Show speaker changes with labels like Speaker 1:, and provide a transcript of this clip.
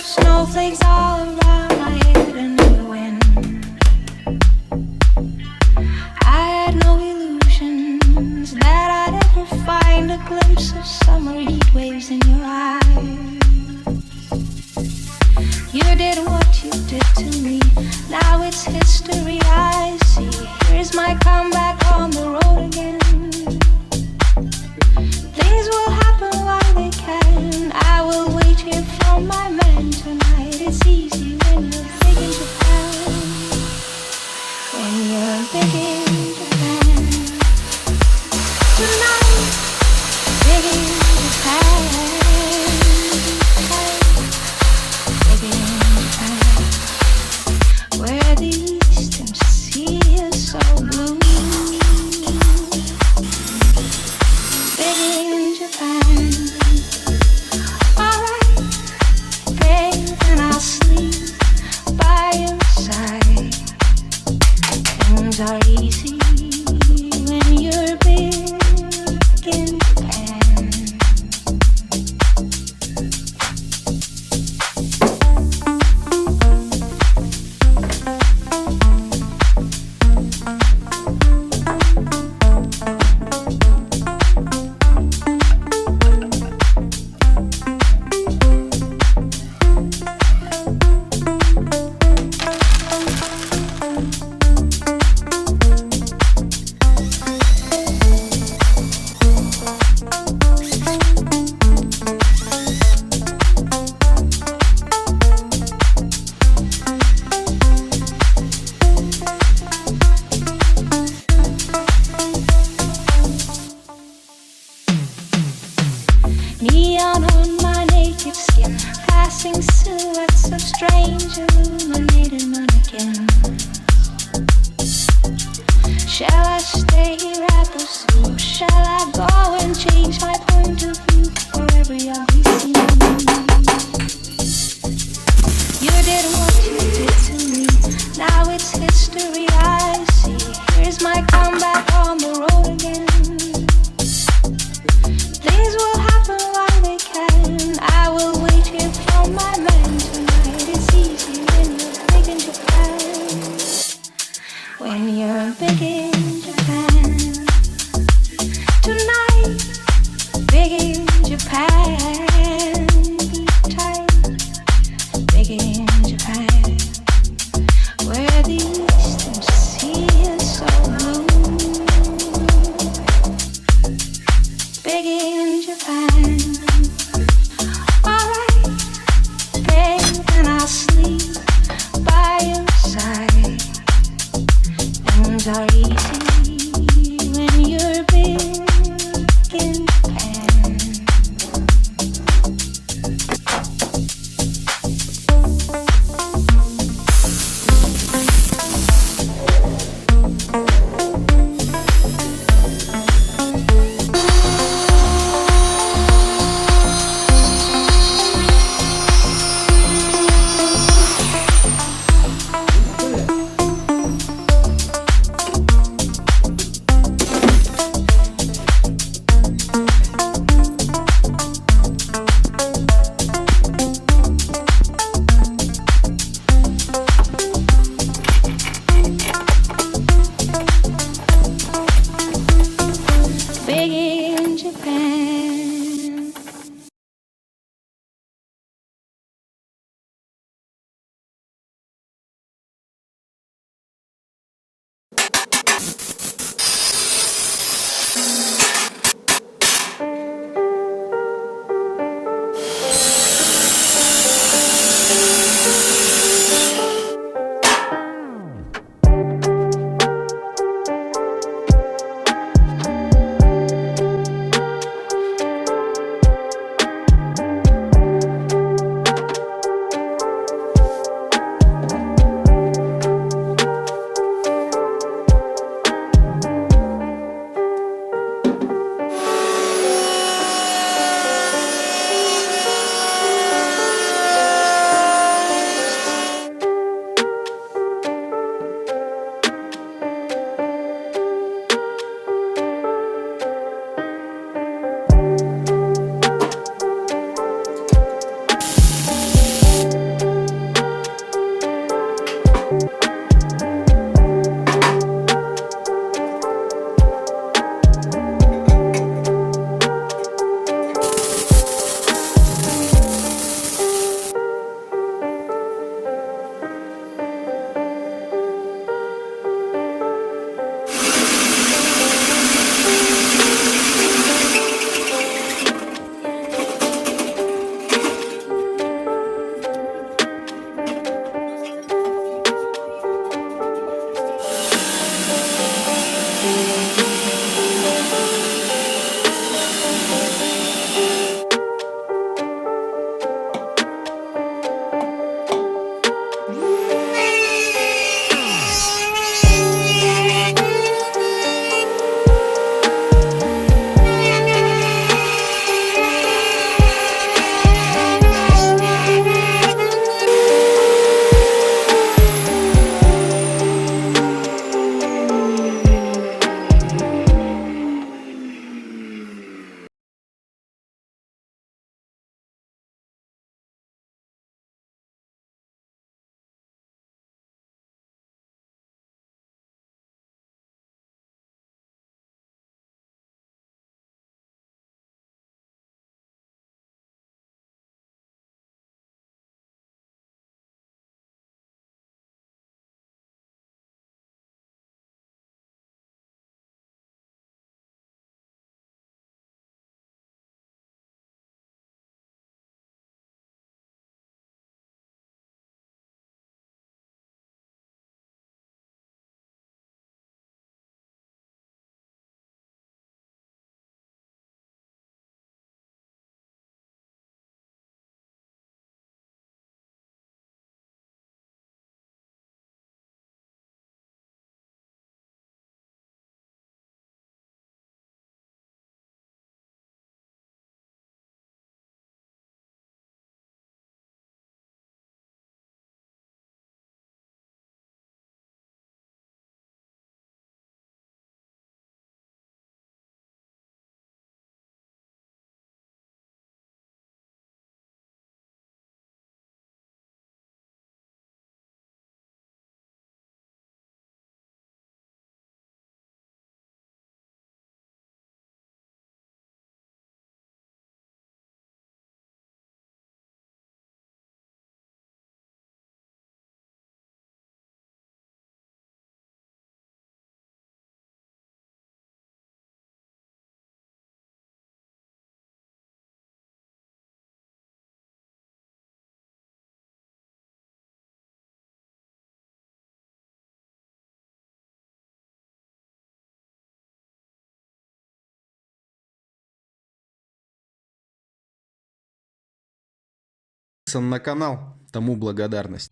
Speaker 1: of snowflakes all around my head and in the wind. I had no illusions that I'd ever find a glimpse of summer heat waves in your eyes. You did what you did to me, now it's history I see. Here's my comeback on the road again. Things will happen while they can. I will wait here for my man tonight. It's easy when you're big in Japan. When you're big in Japan. Tonight, big in Japan. Big in Japan. Where the eastern sea is so blue. Big in Japan. Alright, babe, and I'll sleep by your side. Things are easy when you're big in Japan. Neon on my naked skin, passing silhouettes of strange illuminated mannequins. Shall I stay here at the zoo? Shall I go and change my point of view for every ugly scene? You did what you did to me, now it's history I see. Here's my comeback on the road again. Things will happen while they can. I will wait here for my man tonight. It's easy when you're big in Japan. When you're big in Japan. Tonight, big in Japan. Tight, big in Japan. Where the eastern sea is so blue.
Speaker 2: на канал, тому благодарность.